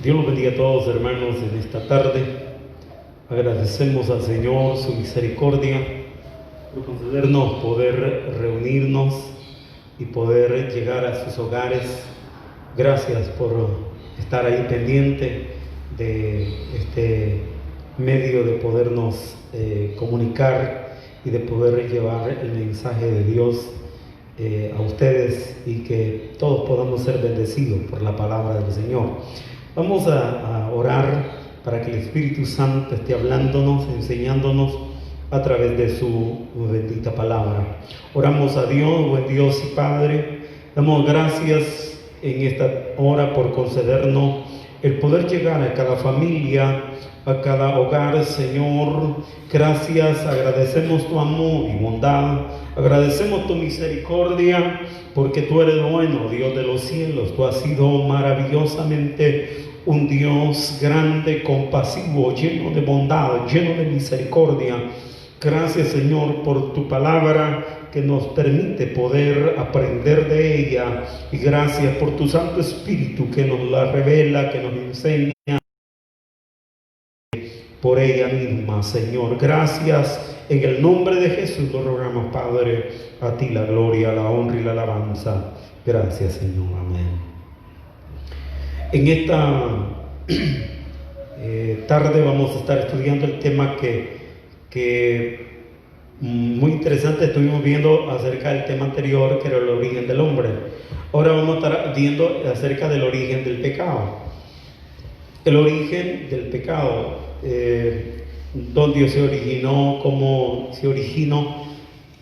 Dios los bendiga a todos, hermanos, en esta tarde. Agradecemos al Señor su misericordia por concedernos poder reunirnos y poder llegar a sus hogares. Gracias por estar ahí pendiente de este medio de podernos comunicar y de poder llevar el mensaje de Dios a ustedes y que todos podamos ser bendecidos por la palabra del Señor. Vamos a orar para que el Espíritu Santo esté hablándonos, enseñándonos a través de su bendita palabra. Oramos a Dios, buen Dios y Padre. Damos gracias en esta hora por concedernos el poder llegar a cada familia, a cada hogar, Señor. Gracias, agradecemos tu amor y bondad, agradecemos tu misericordia, porque tú eres bueno, Dios de los cielos. Tú has sido maravillosamente un Dios grande, compasivo, lleno de bondad, lleno de misericordia. Gracias, Señor, por tu palabra que nos permite poder aprender de ella, y gracias por tu Santo Espíritu que nos la revela, que nos enseña por ella misma, Señor. Gracias, en el nombre de Jesús lo rogamos, Padre. A ti la gloria, la honra y la alabanza. Gracias, Señor. Amén. En esta tarde vamos a estar estudiando el tema que muy interesante estuvimos viendo acerca del tema anterior, que era el origen del hombre. Ahora vamos a estar viendo acerca del origen del pecado. El origen del pecado, dónde se originó, cómo se originó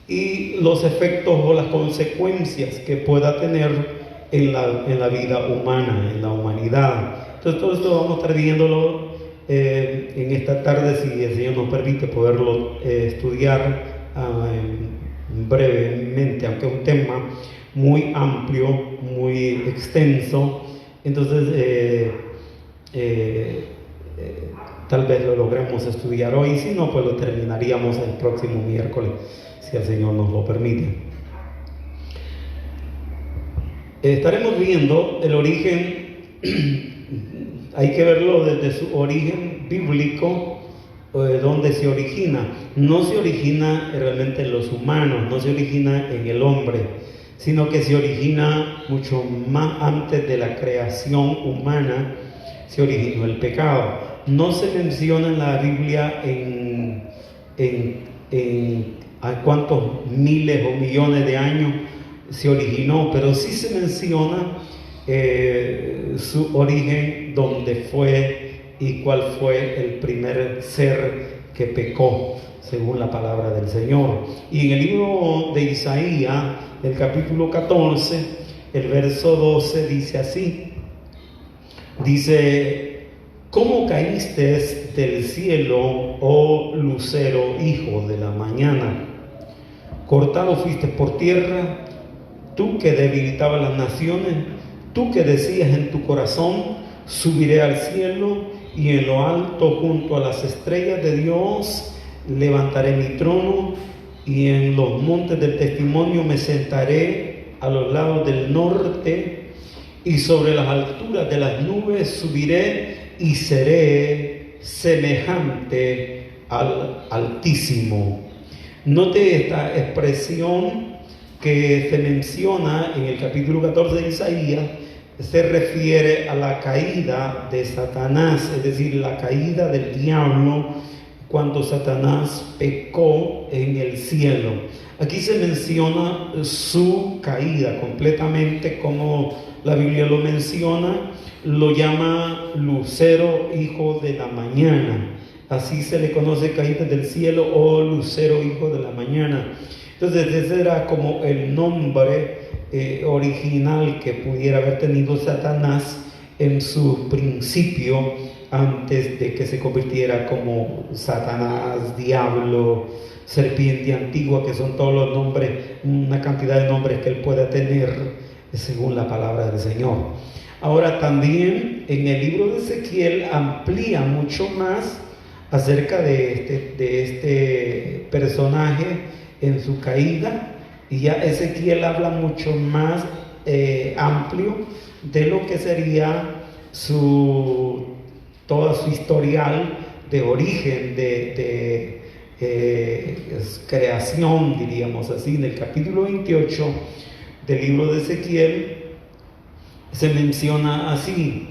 y los efectos o las consecuencias que pueda tener en la vida humana, en la humanidad. Entonces todo esto vamos a estar viéndolo en esta tarde, si el Señor nos permite poderlo estudiar brevemente, aunque es un tema muy amplio, muy extenso. Entonces tal vez lo logremos estudiar hoy, si no, pues lo terminaríamos el próximo miércoles, si el Señor nos lo permite. Estaremos viendo el origen, hay que verlo desde su origen bíblico, donde se origina. No se origina realmente en los humanos, no se origina en el hombre, sino que se origina mucho más antes de la creación humana. Se originó el pecado. No se menciona en la Biblia a cuántos miles o millones de años se originó, pero sí se menciona su origen, dónde fue y cuál fue el primer ser que pecó, según la palabra del Señor. Y en el libro de Isaías, el capítulo 14, el verso 12, dice así. Dice: ¿cómo caíste del cielo, oh lucero, hijo de la mañana? Cortado fuiste por tierra, tú que debilitabas las naciones, tú que decías en tu corazón: subiré al cielo, y en lo alto junto a las estrellas de Dios levantaré mi trono, y en los montes del testimonio me sentaré a los lados del norte, y sobre las alturas de las nubes subiré y seré semejante al Altísimo. Note esta expresión que se menciona en el capítulo 14 de Isaías. Se refiere a la caída de Satanás, es decir, la caída del diablo cuando Satanás pecó en el cielo. Aquí se menciona su caída completamente, como la Biblia lo menciona, lo llama lucero, hijo de la mañana. Así se le conoce, caída del cielo, o lucero, hijo de la mañana. Entonces ese era como el nombre original que pudiera haber tenido Satanás en su principio, antes de que se convirtiera como Satanás, diablo, serpiente antigua, que son todos los nombres, una cantidad de nombres que él pueda tener según la palabra del Señor. Ahora también en el libro de Ezequiel amplía mucho más acerca de este personaje en su caída, y ya Ezequiel habla mucho más amplio de lo que sería toda su historial de origen, de creación, diríamos así. En el capítulo 28 del libro de Ezequiel se menciona así: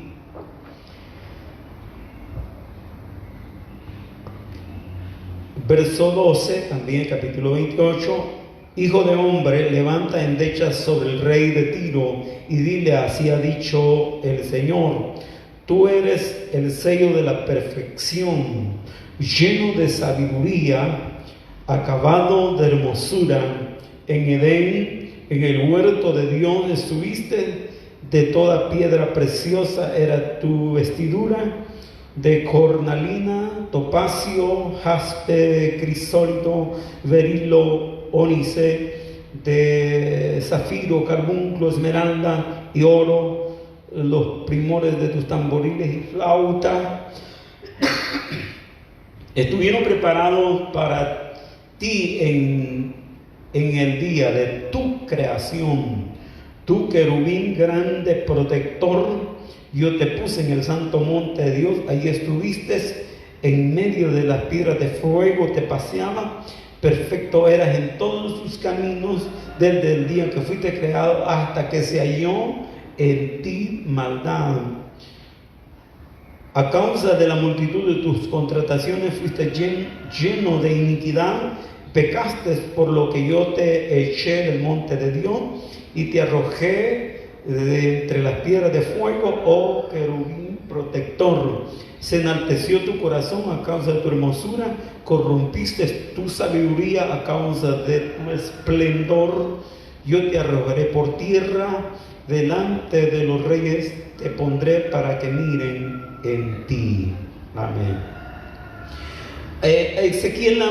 verso 12, también el capítulo 28: Hijo de hombre, levanta endechas sobre el rey de Tiro y dile: así ha dicho el Señor, tú eres el sello de la perfección, lleno de sabiduría, acabado de hermosura. En Edén, en el huerto de Dios estuviste, de toda piedra preciosa era tu vestidura, de cornalina, topacio, jaspe, crisólito, berilo, ónice, de zafiro, carbunclo, esmeralda y oro, los primores de tus tamboriles y flauta estuvieron preparados para ti en el día de tu creación. Tu querubín grande protector, yo te puse en el santo monte de Dios, ahí estuviste, en medio de las piedras de fuego te paseaba, perfecto eras en todos tus caminos, desde el día que fuiste creado hasta que se halló en ti maldad. A causa de la multitud de tus contrataciones fuiste lleno de iniquidad, pecaste por lo que yo te eché del monte de Dios y te arrojé de entre las piedras de fuego, oh querubín protector. Se enalteció tu corazón a causa de tu hermosura, corrompiste tu sabiduría a causa de tu esplendor. Yo te arrojaré por tierra, delante de los reyes te pondré para que miren en ti. Amén. Ezequiel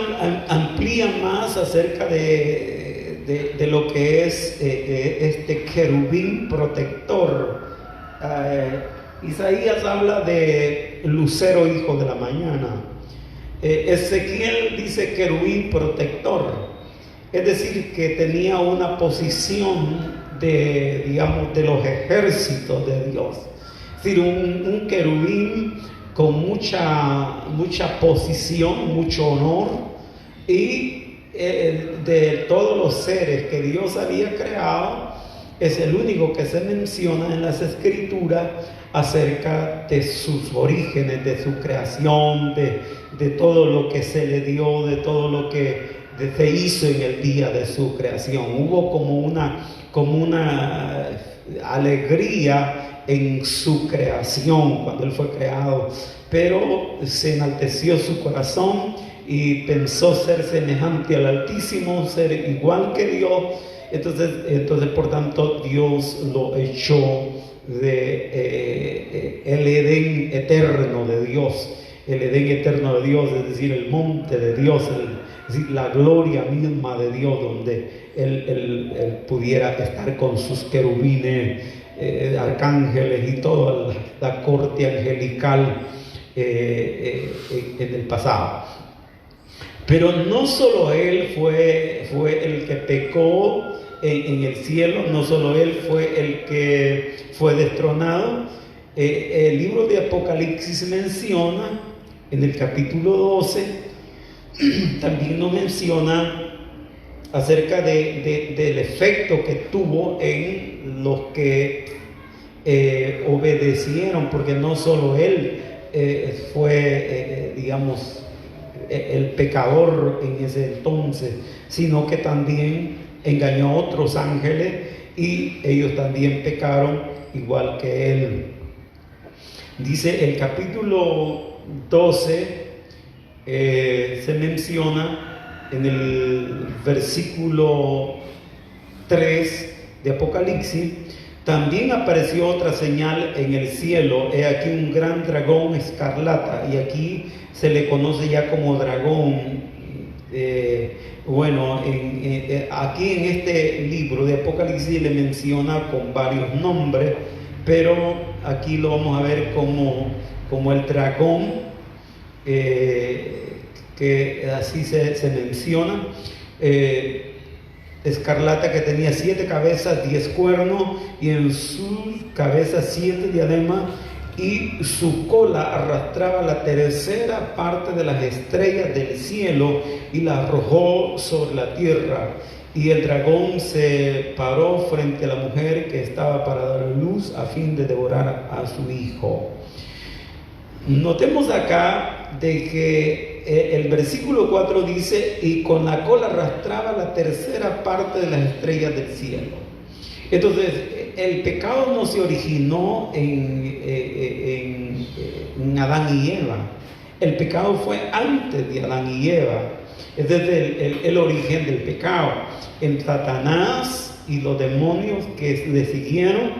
amplía más acerca de lo que es este querubín protector. Isaías habla de lucero, hijo de la mañana. Ezequiel dice querubín protector, es decir, que tenía una posición de los ejércitos de Dios. Es decir, un querubín con mucha posición, mucho honor, y de todos los seres que Dios había creado, es el único que se menciona en las escrituras acerca de sus orígenes, de su creación, de todo lo que se le dio, de todo lo que se hizo en el día de su creación. Hubo como una alegría en su creación cuando él fue creado, pero se enalteció su corazón y pensó ser semejante al Altísimo, ser igual que Dios. Entonces por tanto Dios lo echó de el Edén eterno de Dios. El Edén eterno de Dios, es decir, el monte de Dios, es decir, la gloria misma de Dios, donde él pudiera estar con sus querubines, arcángeles y toda la corte angelical en el pasado. Pero no solo él fue el que pecó en el cielo, no solo él fue el que fue destronado. El libro de Apocalipsis menciona, en el capítulo 12, también nos menciona acerca del efecto que tuvo en los que obedecieron, porque no solo él fue, el pecador en ese entonces, sino que también engañó a otros ángeles y ellos también pecaron igual que él. Dice el capítulo 12, se menciona en el versículo 3 de Apocalipsis: también apareció otra señal en el cielo, he aquí un gran dragón escarlata, y aquí se le conoce ya como dragón. Aquí en este libro de Apocalipsis le menciona con varios nombres, pero aquí lo vamos a ver como el dragón, que así se menciona. Escarlata, que tenía 7 cabezas, 10 cuernos, y en sus cabezas 7 diademas, y su cola arrastraba la tercera parte de las estrellas del cielo y la arrojó sobre la tierra. Y el dragón se paró frente a la mujer que estaba para dar luz a fin de devorar a su hijo. Notemos acá de que el versículo 4 dice, y con la cola arrastraba la tercera parte de las estrellas del cielo. Entonces, el pecado no se originó en Adán y Eva. El pecado fue antes de Adán y Eva. Es desde el origen del pecado. En Satanás y los demonios que le siguieron.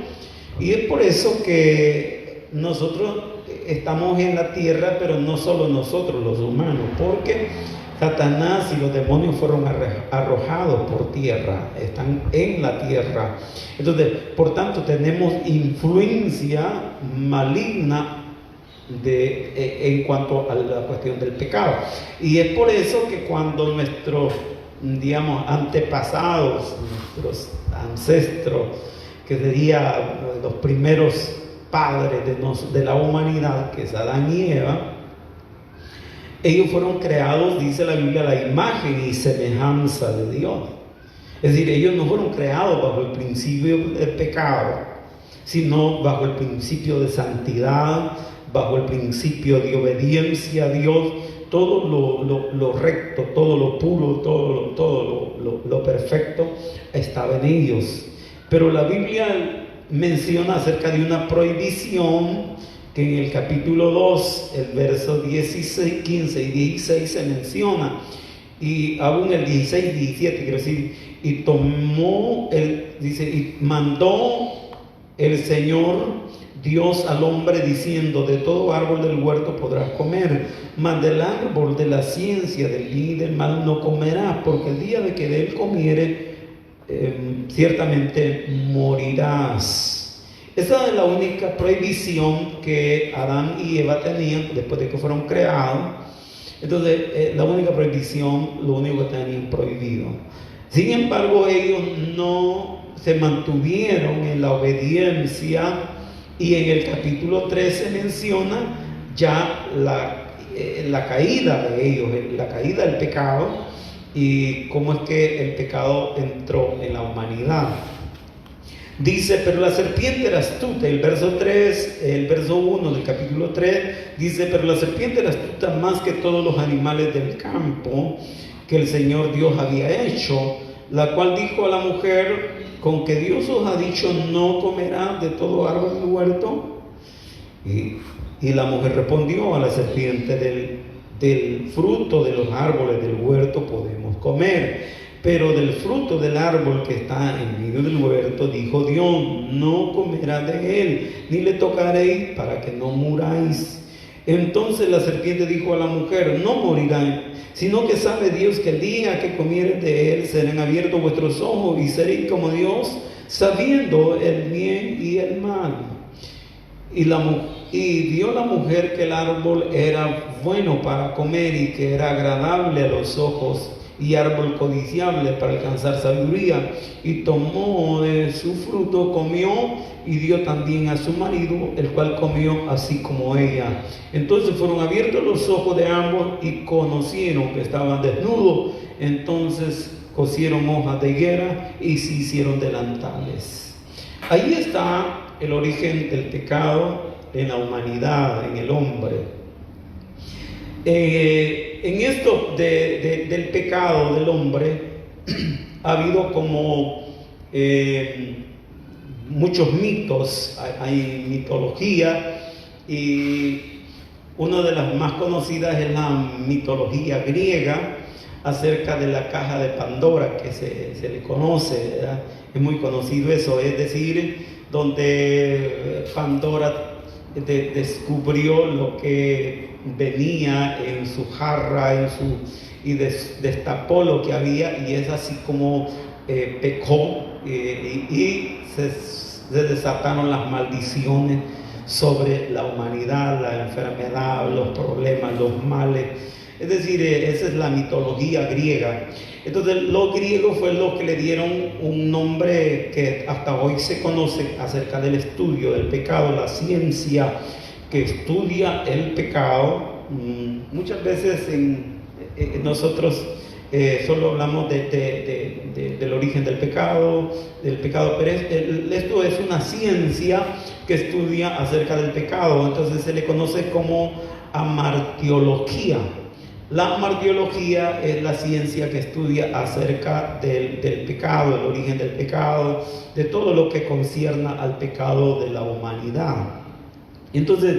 Y es por eso que nosotros estamos en la tierra, pero no solo nosotros los humanos, porque Satanás y los demonios fueron arrojados por tierra, están en la tierra. Entonces, por tanto, tenemos influencia maligna en cuanto a la cuestión del pecado. Y es por eso que cuando nuestros, digamos, antepasados, nuestros ancestros, que serían los primeros padres de la humanidad, que es Adán y Eva, ellos fueron creados, dice la Biblia, a la imagen y semejanza de Dios. Es decir, ellos no fueron creados bajo el principio del pecado, sino bajo el principio de santidad, bajo el principio de obediencia a Dios. Todo lo recto, todo lo puro, todo lo perfecto estaba en ellos. Pero la Biblia menciona acerca de una prohibición que en el capítulo 2, el verso 16, 15 y 16 se menciona, y aún el 16 y 17, quiero decir, y dice, y mandó el Señor Dios al hombre diciendo, de todo árbol del huerto podrás comer, mas del árbol de la ciencia del bien y del mal no comerás, porque el día de que de él comiere, ciertamente morirás. Esa es la única prohibición que Adán y Eva tenían después de que fueron creados. Entonces, la única prohibición, lo único que tenían prohibido. Sin embargo, ellos no se mantuvieron en la obediencia, y en el capítulo 13 menciona ya la caída de ellos, la caída del pecado, y cómo es que el pecado entró en la humanidad. Dice, pero la serpiente era astuta. El verso 1 del capítulo 3 dice, pero la serpiente era astuta más que todos los animales del campo que el Señor Dios había hecho, la cual dijo a la mujer, con que Dios os ha dicho, no comerás de todo árbol del huerto. Y la mujer respondió a la serpiente, del fruto de los árboles del huerto podemos comer, pero del fruto del árbol que está en medio del huerto, dijo Dios, no comerás de él, ni le tocaréis para que no muráis. Entonces la serpiente dijo a la mujer, no morirán, sino que sabe Dios que el día que comieres de él serán abiertos vuestros ojos y seréis como Dios, sabiendo el bien y el mal. Y vio la mujer que el árbol era bueno para comer y que era agradable a los ojos y árbol codiciable para alcanzar sabiduría, y tomó de su fruto, comió y dio también a su marido, el cual comió así como ella. Entonces fueron abiertos los ojos de ambos y conocieron que estaban desnudos. Entonces cosieron hojas de higuera y se hicieron delantales. Ahí está el origen del pecado en la humanidad, en el hombre. En esto del pecado del hombre ha habido como muchos mitos, hay mitología, y una de las más conocidas es la mitología griega acerca de la caja de Pandora, que se le conoce, ¿verdad? Es muy conocido eso, es decir, donde Pandora descubrió lo que venía en su jarra, y destapó lo que había, y es así como pecó, y se desataron las maldiciones sobre la humanidad, la enfermedad, los problemas, los males. Es decir, esa es la mitología griega. Entonces los griegos fue los que le dieron un nombre que hasta hoy se conoce acerca del estudio del pecado, la ciencia que estudia el pecado. Muchas veces nosotros solo hablamos del origen del pecado, pero esto es una ciencia que estudia acerca del pecado. Entonces se le conoce como amartiología. La amartiología es la ciencia que estudia acerca del pecado, el origen del pecado, de todo lo que concierne al pecado de la humanidad. Entonces,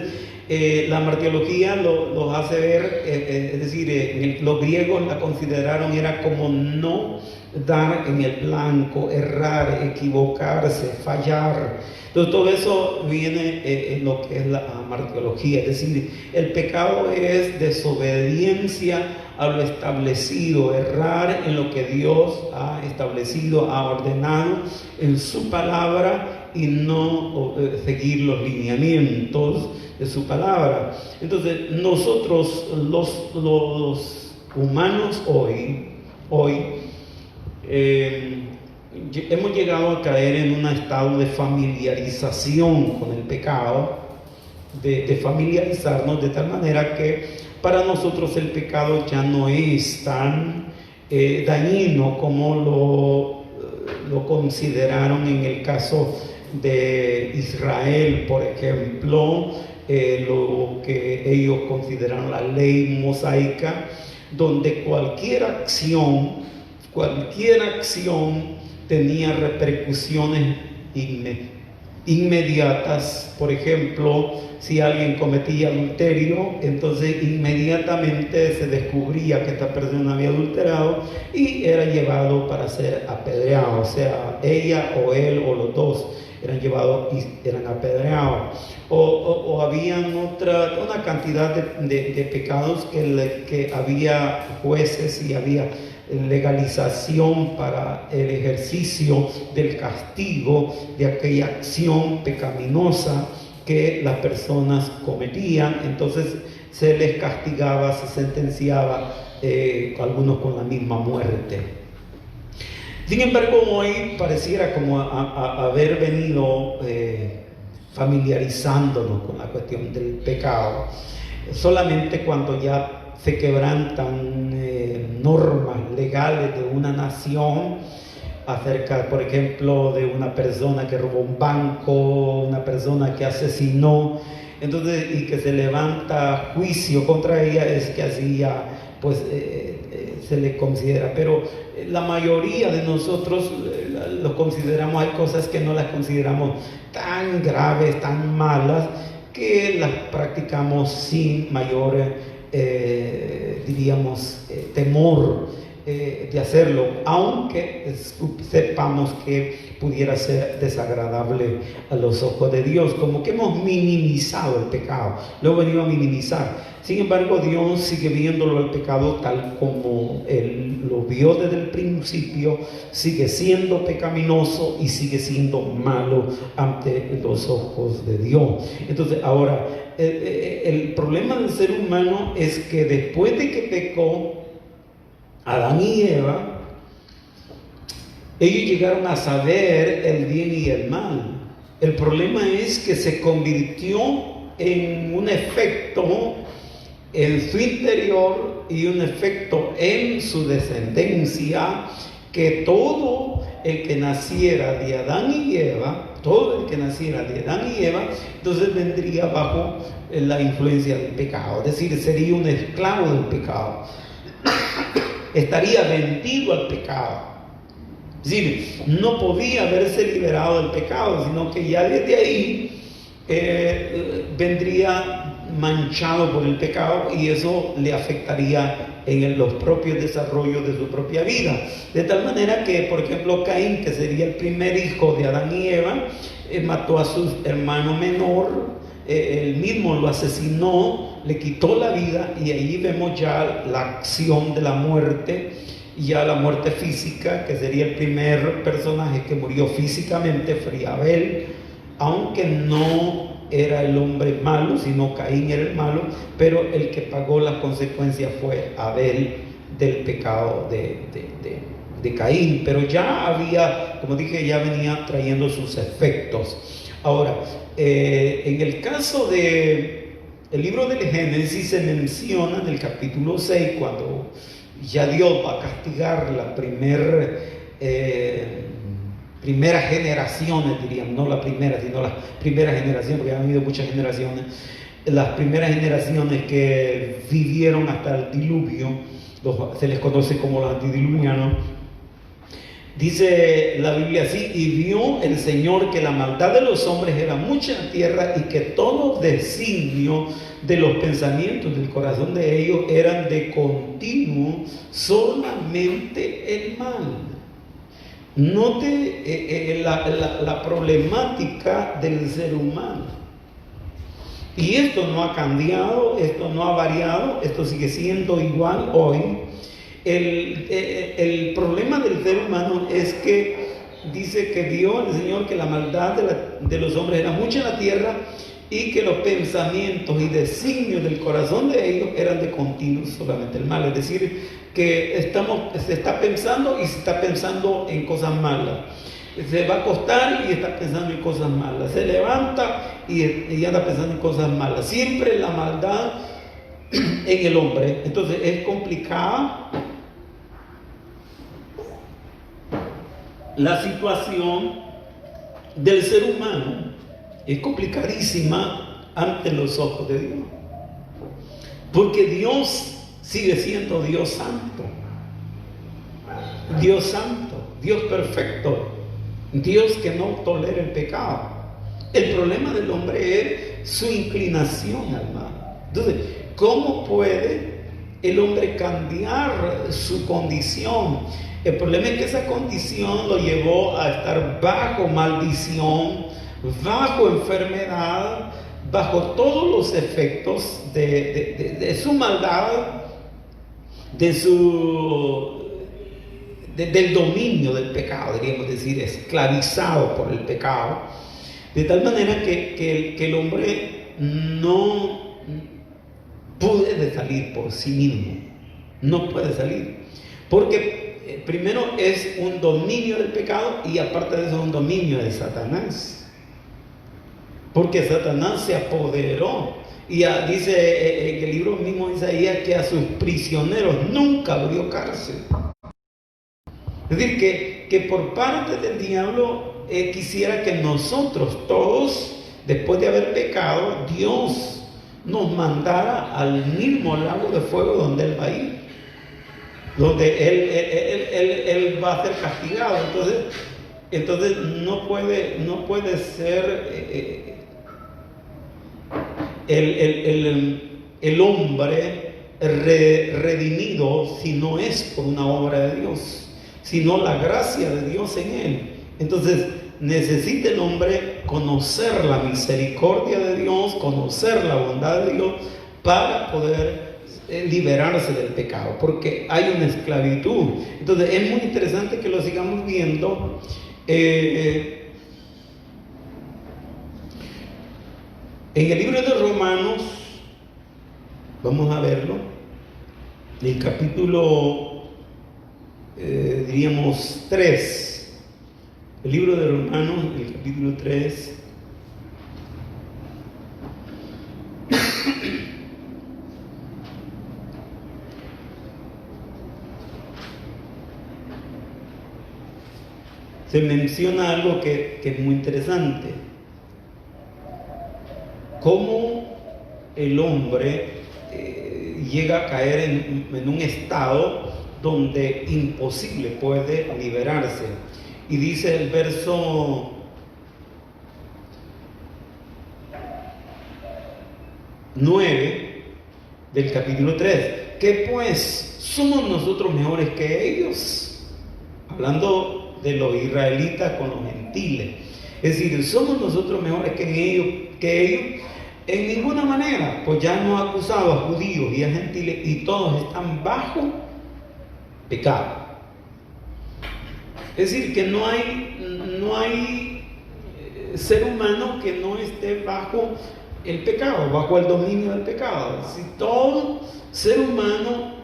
la martiología lo hace ver, es decir, los griegos la consideraron era como no dar en el blanco, errar, equivocarse, fallar. Entonces todo eso viene en lo que es la martiología, es decir, el pecado es desobediencia a lo establecido, errar en lo que Dios ha establecido, ha ordenado en su palabra y no seguir los lineamientos de su palabra. Entonces nosotros los humanos hoy hemos llegado a caer en un estado de familiarización con el pecado, de familiarizarnos de tal manera que para nosotros el pecado ya no es tan dañino como lo consideraron en el caso de Israel, por ejemplo, lo que ellos consideran la ley mosaica, donde cualquier acción tenía repercusiones inmediatas. Por ejemplo, si alguien cometía adulterio, entonces inmediatamente se descubría que esta persona había adulterado y era llevado para ser apedreado. O sea, ella o él o los dos eran llevados y eran apedreados. O habían una cantidad de pecados que había jueces y había legalización para el ejercicio del castigo de aquella acción pecaminosa que las personas cometían. Entonces se les castigaba, se sentenciaba, algunos con la misma muerte. Sin embargo, hoy pareciera como haber venido familiarizándonos con la cuestión del pecado solamente cuando ya se quebrantan normas legales de una nación acerca, por ejemplo, de una persona que robó un banco, una persona que asesinó, entonces, y que se levanta juicio contra ella, es que así ya pues se le considera. Pero la mayoría de nosotros lo consideramos, hay cosas que no las consideramos tan graves, tan malas, que las practicamos sin mayor temor de hacerlo, aunque sepamos que pudiera ser desagradable a los ojos de Dios, como que hemos minimizado el pecado, lo hemos venido a minimizar. Sin embargo, Dios sigue viéndolo el pecado tal como Él lo vio desde el principio, sigue siendo pecaminoso y sigue siendo malo ante los ojos de Dios. Entonces, ahora, el problema del ser humano es que después de que pecó Adán y Eva, ellos llegaron a saber el bien y el mal. El problema es que se convirtió en un efecto en su interior y un efecto en su descendencia, que todo el que naciera de Adán y Eva, entonces vendría bajo la influencia del pecado, es decir, sería un esclavo del pecado, estaría vendido al pecado. Es decir, no podía haberse liberado del pecado, sino que ya desde ahí vendría manchado por el pecado, y eso le afectaría en los propios desarrollos de su propia vida. De tal manera que, por ejemplo, Caín, que sería el primer hijo de Adán y Eva, mató a su hermano menor, él mismo lo asesinó, le quitó la vida, y ahí vemos ya la acción de la muerte, ya la muerte física, que sería el primer personaje que murió físicamente, fue Abel, aunque no era el hombre malo, sino Caín era el malo, pero el que pagó las consecuencias fue Abel del pecado de Caín. Pero ya había, como dije, ya venía trayendo sus efectos. Ahora, en el caso del libro del Génesis se menciona en el capítulo 6, cuando ya Dios va a castigar la primeras generaciones, dirían, no la primera, sino las primeras generaciones, porque han habido muchas generaciones, las primeras generaciones que vivieron hasta el diluvio, se les conoce como los antediluvianos. Dice la Biblia así: y vio el Señor que la maldad de los hombres era mucha en la tierra, y que todo designio de los pensamientos del corazón de ellos eran de continuo solamente el mal. Note la problemática del ser humano. Y esto no ha cambiado, esto no ha variado, esto sigue siendo igual hoy. El problema del ser humano es que dice que vio el Señor que la maldad de los hombres era mucha en la tierra, y que los pensamientos y designios del corazón de ellos eran de continuo solamente el mal. Es decir, que se está pensando y se está pensando en cosas malas. Se va a acostar y está pensando en cosas malas. Se levanta y anda pensando en cosas malas. Siempre la maldad en el hombre. Entonces es complicada la situación del ser humano. Es complicadísima ante los ojos de Dios, porque Dios sigue siendo Dios santo, Dios perfecto, Dios que no tolera el pecado. El problema del hombre es su inclinación al mal. Entonces, ¿cómo puede el hombre cambiar su condición? El problema es que esa condición lo llevó a estar bajo maldición, bajo enfermedad, bajo todos los efectos de su maldad, del dominio del pecado, diríamos decir, esclavizado por el pecado, de tal manera que el hombre no puede salir por sí mismo, no puede salir, porque primero es un dominio del pecado, y aparte de eso es un dominio de Satanás. Porque Satanás se apoderó, y dice en el libro mismo de Isaías que a sus prisioneros nunca abrió cárcel. Es decir, que por parte del diablo quisiera que nosotros todos, después de haber pecado, Dios nos mandara al mismo lago de fuego donde Él va a ir, donde Él va a ser castigado. Entonces no puede ser el hombre redimido si no es por una obra de Dios, sino la gracia de Dios en él. Entonces necesita el hombre conocer la misericordia de Dios, conocer la bondad de Dios, para poder liberarse del pecado, porque hay una esclavitud. Entonces es muy interesante que lo sigamos viendo. En el libro de Romanos, vamos a verlo, el capítulo, diríamos 3, el libro de Romanos, el capítulo 3, se menciona algo que es muy interesante. Cómo el hombre llega a caer en un estado donde imposible puede liberarse. Y dice el verso 9 del capítulo 3, que pues somos nosotros mejores que ellos, hablando de los israelitas con los gentiles. Es decir, somos nosotros mejores que ellos. En ninguna manera, pues ya hemos acusado a judíos y a gentiles, y todos están bajo pecado. Es decir, que no hay ser humano que no esté bajo el pecado, bajo el dominio del pecado. Si todo ser humano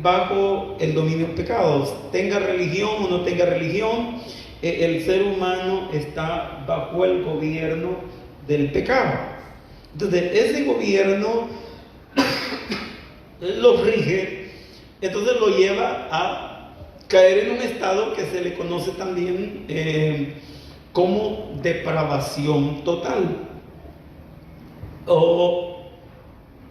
bajo el dominio del pecado, tenga religión o no tenga religión, el ser humano está bajo el gobierno del pecado. Entonces ese gobierno lo rige, entonces lo lleva a caer en un estado que se le conoce también como depravación total o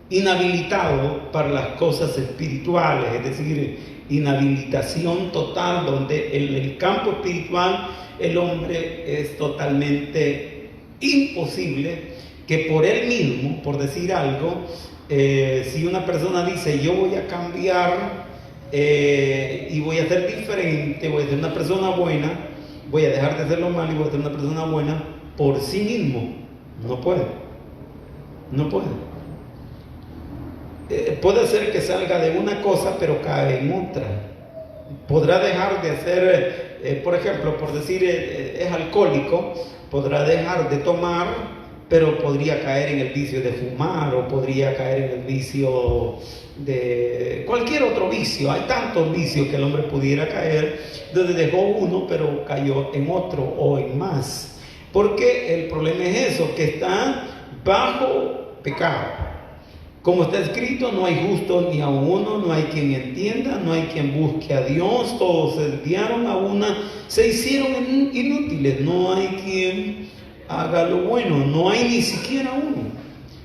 inhabilitado para las cosas espirituales, es decir, inhabilitación total, donde en el campo espiritual el hombre es totalmente imposible que por él mismo, por decir algo, si una persona dice yo voy a cambiar y voy a ser diferente, voy a ser una persona buena, voy a dejar de hacer lo malo y voy a ser una persona buena, por sí mismo no puede, no puede. Puede ser que salga de una cosa pero cae en otra. Podrá dejar de hacer, por ejemplo, por decir es alcohólico, podrá dejar de tomar, pero podría caer en el vicio de fumar o podría caer en el vicio de cualquier otro vicio. Hay tantos vicios que el hombre pudiera caer, donde dejó uno pero cayó en otro o en más. Porque el problema es eso, que está bajo pecado. Como está escrito, no hay justo ni a uno, no hay quien entienda, no hay quien busque a Dios, todos se desviaron a una, se hicieron inútiles, no hay quien haga lo bueno, no hay ni siquiera uno.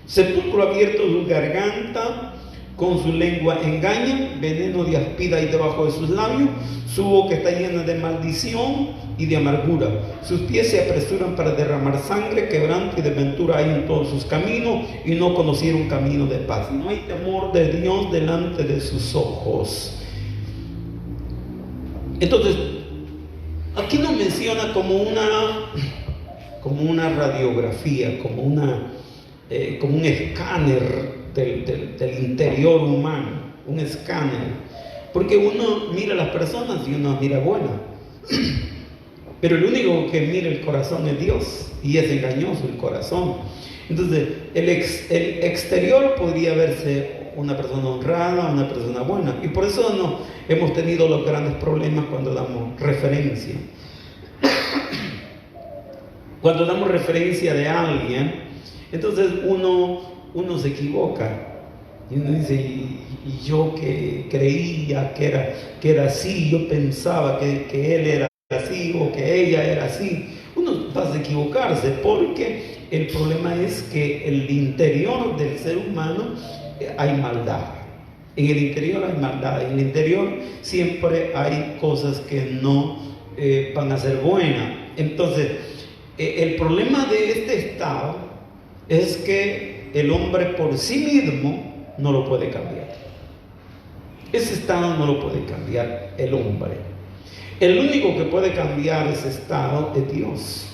Sepulcro abierto su garganta, con su lengua engaña, veneno de áspida hay debajo de sus labios, su boca está llena de maldición y de amargura, sus pies se apresuran para derramar sangre, quebranto y desventura hay en todos sus caminos, y no conocieron camino de paz. No hay temor de Dios delante de sus ojos. Entonces, aquí nos menciona como una radiografía, como un escáner del interior humano, un escáner, porque uno mira a las personas y uno mira buena, pero el único que mira el corazón es Dios, y es engañoso el corazón. Entonces el exterior podría verse una persona honrada, una persona buena, y por eso no hemos tenido los grandes problemas cuando damos referencia. Cuando damos referencia de alguien, entonces uno se equivoca. Y uno dice, y yo que creía que era así, yo pensaba que él era así o que ella era así. Uno va a equivocarse porque el problema es que en el interior del ser humano hay maldad. En el interior hay maldad. En el interior siempre hay cosas que no van a ser buenas. Entonces, el problema de este estado es que el hombre por sí mismo no lo puede cambiar. Ese estado no lo puede cambiar el hombre. El único que puede cambiar ese estado es Dios.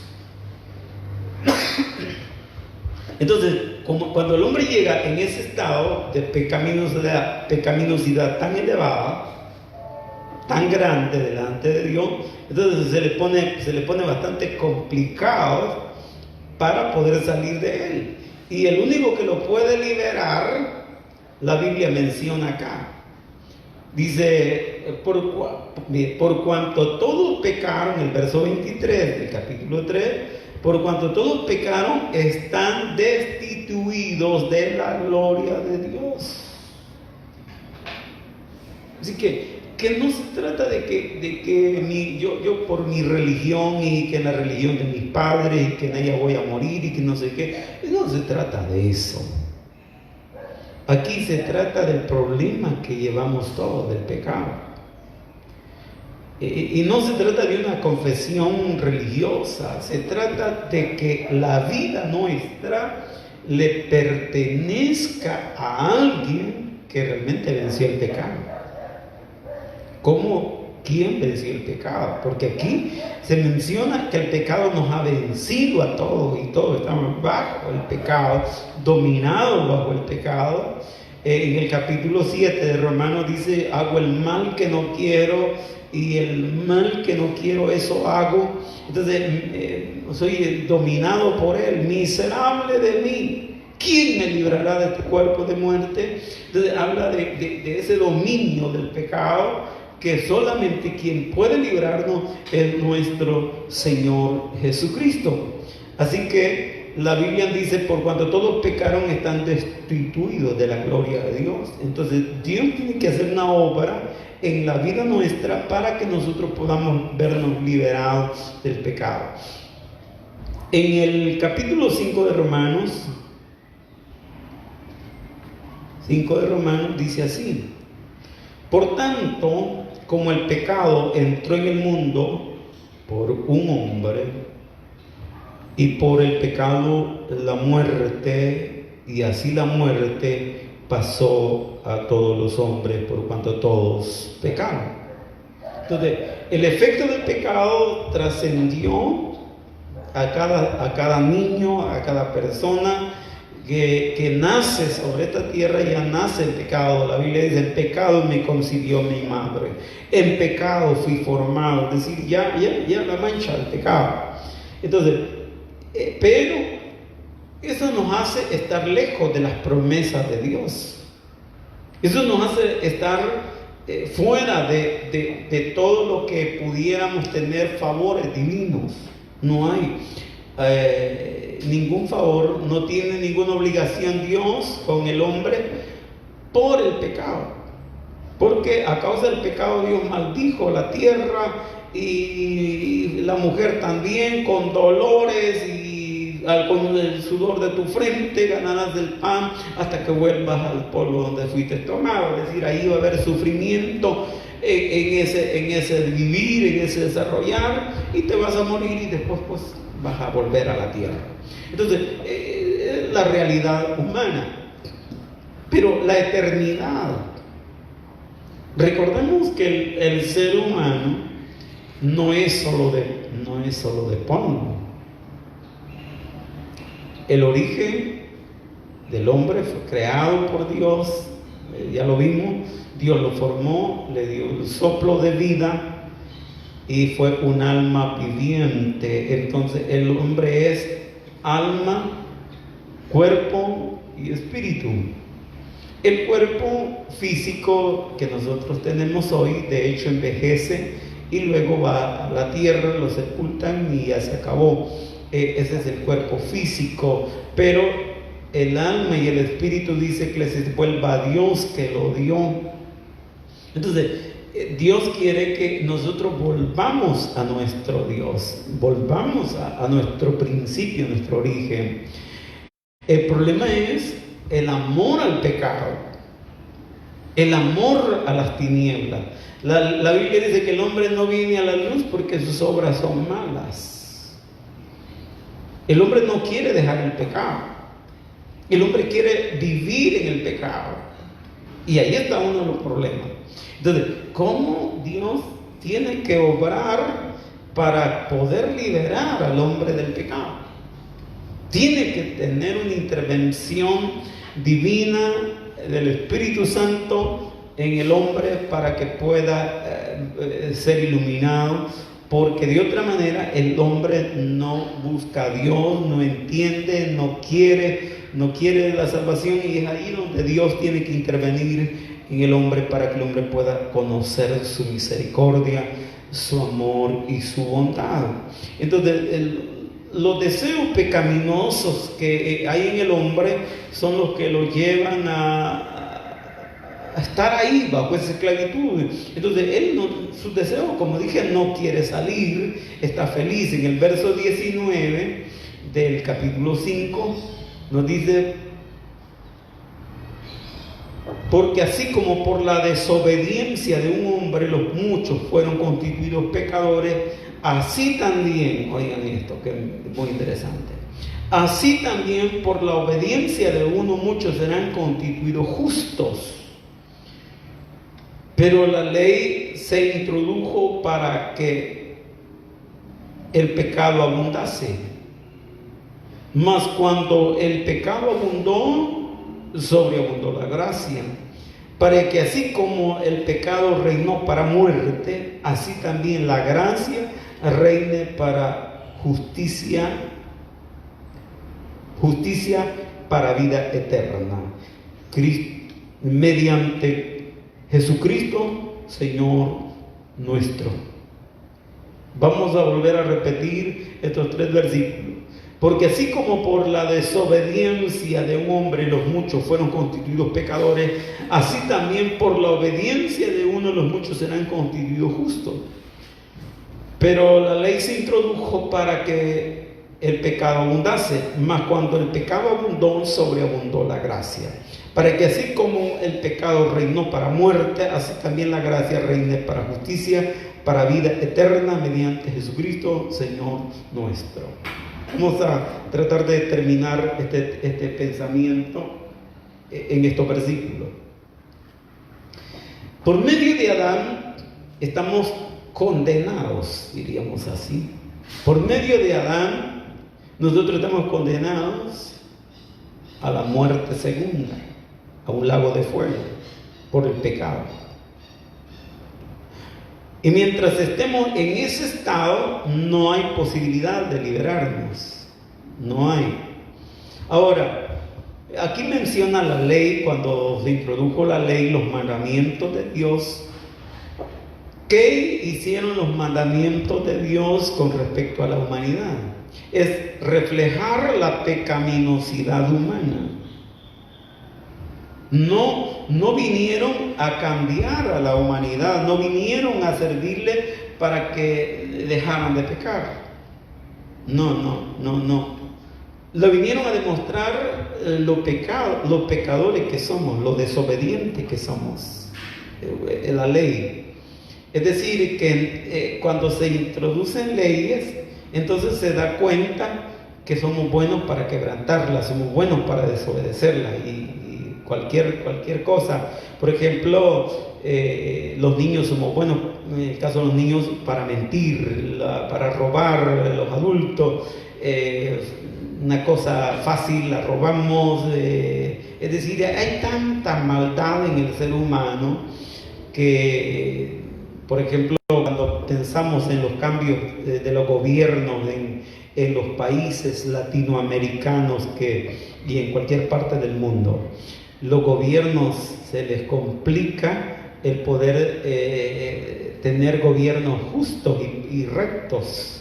Entonces, cuando el hombre llega en ese estado de pecaminosidad tan elevada, tan grande delante de Dios, entonces se le pone bastante complicado para poder salir de él. Y el único que lo puede liberar, la Biblia menciona acá. Dice, por cuanto todos pecaron, el verso 23 del capítulo 3, por cuanto todos pecaron, están destituidos de la gloria de Dios. Así que no se trata de que yo por mi religión y que en la religión de mis padres y que en ella voy a morir y que no sé qué. No se trata de eso. Aquí se trata del problema que llevamos todos, del pecado. Y no se trata de una confesión religiosa, se trata de que la vida nuestra le pertenezca a alguien que realmente venció el pecado. ¿Cómo? ¿Quién venció el pecado? Porque aquí se menciona que el pecado nos ha vencido a todos y todos estamos bajo el pecado, dominados bajo el pecado. En el capítulo 7 de Romanos dice, hago el mal que no quiero y el mal que no quiero, eso hago. Entonces, soy dominado por él. Miserable de mí, ¿quién me librará de este cuerpo de muerte? Entonces, habla de ese dominio del pecado, que solamente quien puede librarnos es nuestro Señor Jesucristo. Así que la Biblia dice, por cuanto todos pecaron, están destituidos de la gloria de Dios. Entonces Dios tiene que hacer una obra en la vida nuestra para que nosotros podamos vernos liberados del pecado. En el capítulo 5 de Romanos dice así: por tanto, como el pecado entró en el mundo por un hombre, y por el pecado la muerte, y así la muerte pasó a todos los hombres por cuanto todos pecaron. Entonces, el efecto del pecado trascendió a cada niño, a cada persona que nace sobre esta tierra. Ya nace el pecado. La Biblia dice, en pecado me concibió mi madre, en pecado fui formado. Es decir, ya la mancha del pecado. Entonces, pero eso nos hace estar lejos de las promesas de Dios. Eso nos hace estar fuera de todo lo que pudiéramos tener favores divinos. No hay ningún favor, no tiene ninguna obligación Dios con el hombre por el pecado. Porque a causa del pecado Dios maldijo la tierra y la mujer también, con dolores y con el sudor de tu frente ganarás del pan hasta que vuelvas al polvo donde fuiste tomado. Es decir, ahí va a haber sufrimiento en ese vivir, en ese desarrollar, y te vas a morir y después pues vas a volver a la tierra. Entonces, es la realidad humana. Pero la eternidad, recordemos que el ser humano no es solo de polvo. El origen del hombre fue creado por Dios, ya lo vimos. Dios lo formó, le dio el soplo de vida y fue un alma viviente. Entonces el hombre es alma, cuerpo y espíritu. El cuerpo físico que nosotros tenemos hoy, de hecho, envejece y luego va a la tierra, lo sepultan y ya se acabó. Ese es el cuerpo físico, pero el alma y el espíritu dice que les vuelva a Dios que lo dio. Entonces, Dios quiere que nosotros volvamos a nuestro Dios, volvamos a nuestro principio, a nuestro origen. El problema es el amor al pecado, el amor a las tinieblas. La Biblia dice que el hombre no viene a la luz porque sus obras son malas. El hombre no quiere dejar el pecado. El hombre quiere vivir en el pecado. Y ahí está uno de los problemas. Entonces, ¿cómo Dios tiene que obrar para poder liberar al hombre del pecado? Tiene que tener una intervención divina del Espíritu Santo en el hombre para que pueda ser iluminado, porque de otra manera el hombre no busca a Dios, no entiende, no quiere la salvación, y es ahí donde Dios tiene que intervenir en el hombre para que el hombre pueda conocer su misericordia, su amor y su bondad. Entonces, los deseos pecaminosos que hay en el hombre son los que lo llevan a estar ahí bajo esa esclavitud. Entonces él sus deseos, como dije, no quiere salir, está feliz. En el verso 19 del capítulo 5 nos dice: porque así como por la desobediencia de un hombre los muchos fueron constituidos pecadores, así también, oigan esto que es muy interesante, así también por la obediencia de uno muchos serán constituidos justos. Pero la ley se introdujo para que el pecado abundase. Mas cuando el pecado abundó, sobreabundó la gracia, para que así como el pecado reinó para muerte, así también la gracia reine para justicia para vida eterna, mediante Jesucristo, Señor nuestro. Vamos a volver a repetir estos 3 versículos. Porque así como por la desobediencia de un hombre los muchos fueron constituidos pecadores, así también por la obediencia de uno los muchos serán constituidos justos. Pero la ley se introdujo para que el pecado abundase, mas cuando el pecado abundó, sobreabundó la gracia. Para que así como el pecado reinó para muerte, así también la gracia reine para justicia, para vida eterna, mediante Jesucristo, Señor nuestro. Vamos a tratar de terminar este pensamiento en estos versículos. Por medio de Adán estamos condenados, diríamos así. Por medio de Adán nosotros estamos condenados a la muerte segunda, a un lago de fuego, por el pecado. Y mientras estemos en ese estado, no hay posibilidad de liberarnos. No hay. Ahora, aquí menciona la ley, cuando se introdujo la ley, los mandamientos de Dios. ¿Qué hicieron los mandamientos de Dios con respecto a la humanidad? Es reflejar la pecaminosidad humana. No vinieron a cambiar a la humanidad, no vinieron a servirle para que dejaran de pecar. No. Lo vinieron a demostrar los pecadores que somos, lo desobedientes que somos, la ley. Es decir, que cuando se introducen leyes, entonces se da cuenta que somos buenos para quebrantarlas, somos buenos para desobedecerlas y cualquier cosa. Por ejemplo, los niños somos buenos, en el caso de los niños, para mentir, para robar, los adultos, una cosa fácil, la robamos. Es decir, hay tanta maldad en el ser humano que, por ejemplo, cuando pensamos en los cambios de los gobiernos en los países latinoamericanos y en cualquier parte del mundo, los gobiernos se les complica el poder tener gobiernos justos y rectos.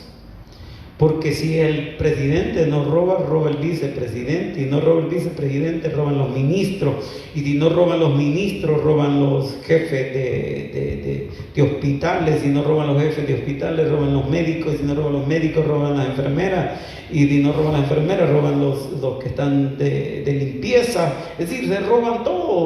Porque si el presidente no roba, roba el vicepresidente, y no roba el vicepresidente, roban los ministros, y si no roban los ministros, roban los jefes de hospitales, y no roban los jefes de hospitales, roban los médicos, y si no roban los médicos, roban las enfermeras, y si no roban las enfermeras, roban los que están de limpieza. Es decir, se roban todo.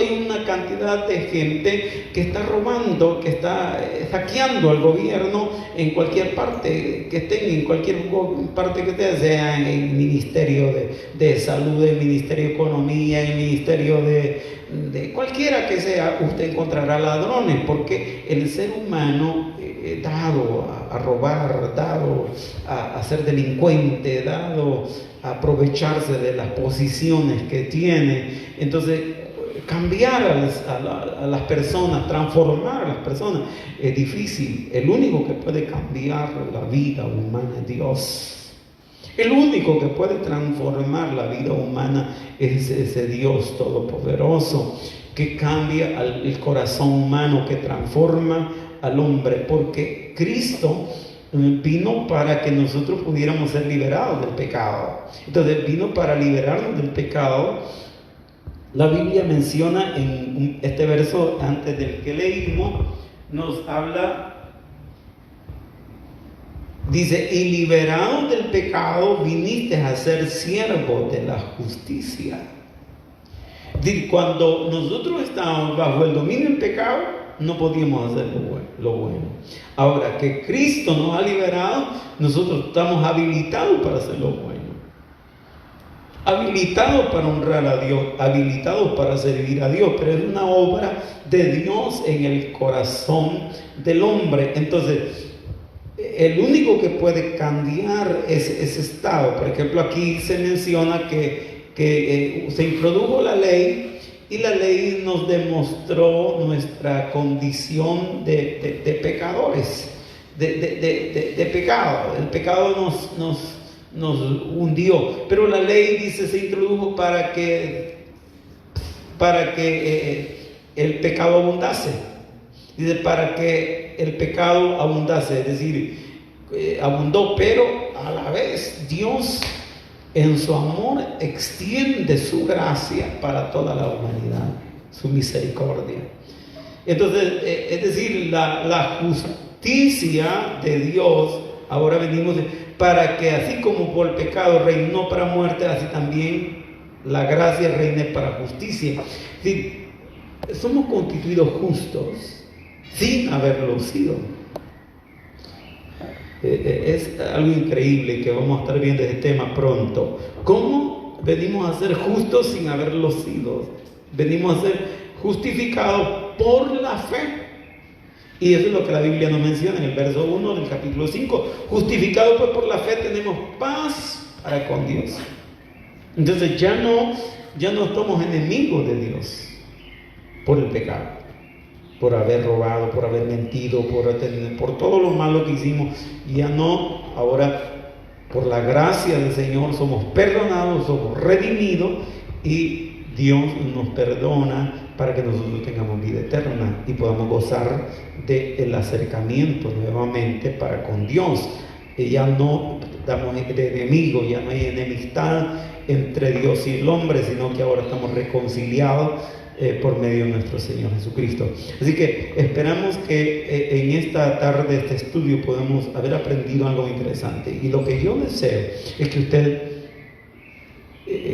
Hay una cantidad de gente que está robando, que está saqueando al gobierno en cualquier parte que estén, en cualquier parte que estén, sea en el Ministerio de Salud, en el Ministerio de Economía, en el Ministerio de cualquiera que sea. Usted encontrará ladrones, porque el ser humano dado a robar, dado a ser delincuente, dado a aprovecharse de las posiciones que tiene. Entonces, cambiar a las personas, transformar a las personas es difícil. El único que puede cambiar la vida humana es Dios. El único que puede transformar la vida humana es ese Dios todopoderoso que cambia el corazón humano, que transforma al hombre, porque Cristo vino para que nosotros pudiéramos ser liberados del pecado. Entonces vino para liberarnos del pecado. La Biblia menciona en este verso antes del que leímos, nos habla, dice: y liberados del pecado viniste a ser siervos de la justicia. Es decir, cuando nosotros estábamos bajo el dominio del pecado, no podíamos hacer lo bueno. Ahora que Cristo nos ha liberado, nosotros estamos habilitados para hacer lo bueno. Habilitados para honrar a Dios, habilitados para servir a Dios, pero es una obra de Dios en el corazón del hombre. Entonces, el único que puede cambiar ese estado, por ejemplo, aquí se menciona que que se introdujo la ley y la ley nos demostró nuestra condición de pecadores, de pecado. El pecado nos hundió, pero la ley, dice, se introdujo para que el pecado abundase. Dice, para que el pecado abundase, es decir, abundó, pero a la vez Dios en su amor extiende su gracia para toda la humanidad, su misericordia. Entonces, es decir, la justicia de Dios, ahora venimos para que así como por el pecado reinó para muerte, así también la gracia reine para justicia. Es decir, somos constituidos justos sin haberlo sido. Es algo increíble que vamos a estar viendo este tema pronto. ¿Cómo venimos a ser justos sin haberlo sido? Venimos a ser justificados por la fe. Y eso es lo que la Biblia nos menciona en el verso 1 del capítulo 5. Justificados pues por la fe tenemos paz para con Dios. Entonces ya no somos enemigos de Dios por el pecado, por haber robado, por haber mentido, por todo lo malo que hicimos. Ya no, ahora por la gracia del Señor somos perdonados, somos redimidos y Dios nos perdona para que nosotros tengamos vida eterna y podamos gozar del acercamiento nuevamente para con Dios. Ya no estamos de enemigos, ya no hay enemistad entre Dios y el hombre, sino que ahora estamos reconciliados por medio de nuestro Señor Jesucristo. Así que esperamos que en esta tarde, este estudio, podamos haber aprendido algo interesante. Y lo que yo deseo es que usted,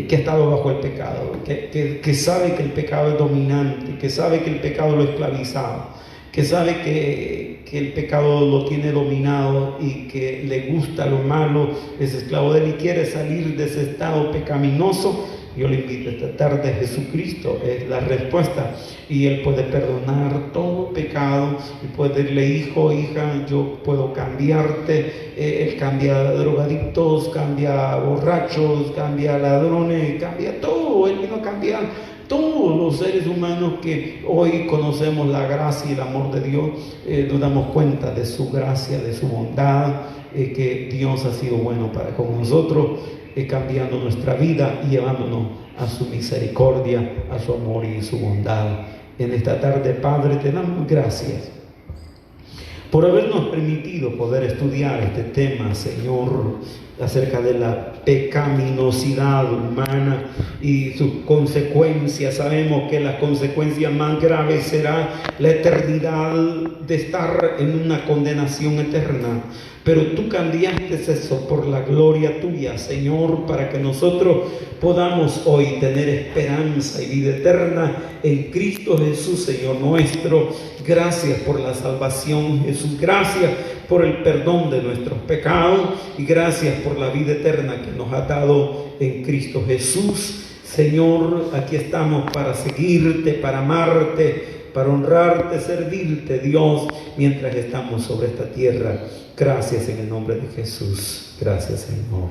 que ha estado bajo el pecado, que sabe que el pecado es dominante, que sabe que el pecado lo ha esclavizado, que sabe que el pecado lo tiene dominado y que le gusta lo malo, es esclavo de él y quiere salir de ese estado pecaminoso, yo le invito esta tarde. Jesucristo es la respuesta y Él puede perdonar todo pecado y puede decirle: hijo, hija, yo puedo cambiarte. Él cambia drogadictos, cambia borrachos, cambia ladrones, cambia todo. Él vino a cambiar todos los seres humanos que hoy conocemos la gracia y el amor de Dios. Nos damos cuenta de su gracia, de su bondad, que Dios ha sido bueno para con nosotros, cambiando nuestra vida y llevándonos a su misericordia, a su amor y su bondad. En esta tarde, Padre, te damos gracias por habernos permitido poder estudiar este tema, Señor, acerca de la pecaminosidad humana y sus consecuencias. Sabemos que la consecuencia más grave será la eternidad de estar en una condenación eterna. Pero tú cambiaste eso por la gloria tuya, Señor, para que nosotros podamos hoy tener esperanza y vida eterna en Cristo Jesús, Señor nuestro. Gracias por la salvación, Jesús. Gracias por el perdón de nuestros pecados y gracias por la vida eterna que nos ha dado en Cristo Jesús. Señor, aquí estamos para seguirte, para amarte, para honrarte, servirte, Dios, mientras estamos sobre esta tierra. Gracias en el nombre de Jesús. Gracias, Señor.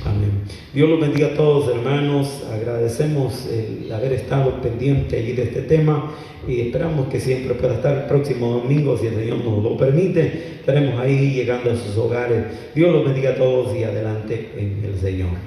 Amén. Dios los bendiga a todos, hermanos. Agradecemos el haber estado pendiente allí de este tema y esperamos que siempre pueda estar el próximo domingo, si el Señor nos lo permite. Estaremos ahí llegando a sus hogares. Dios los bendiga a todos y adelante en el Señor.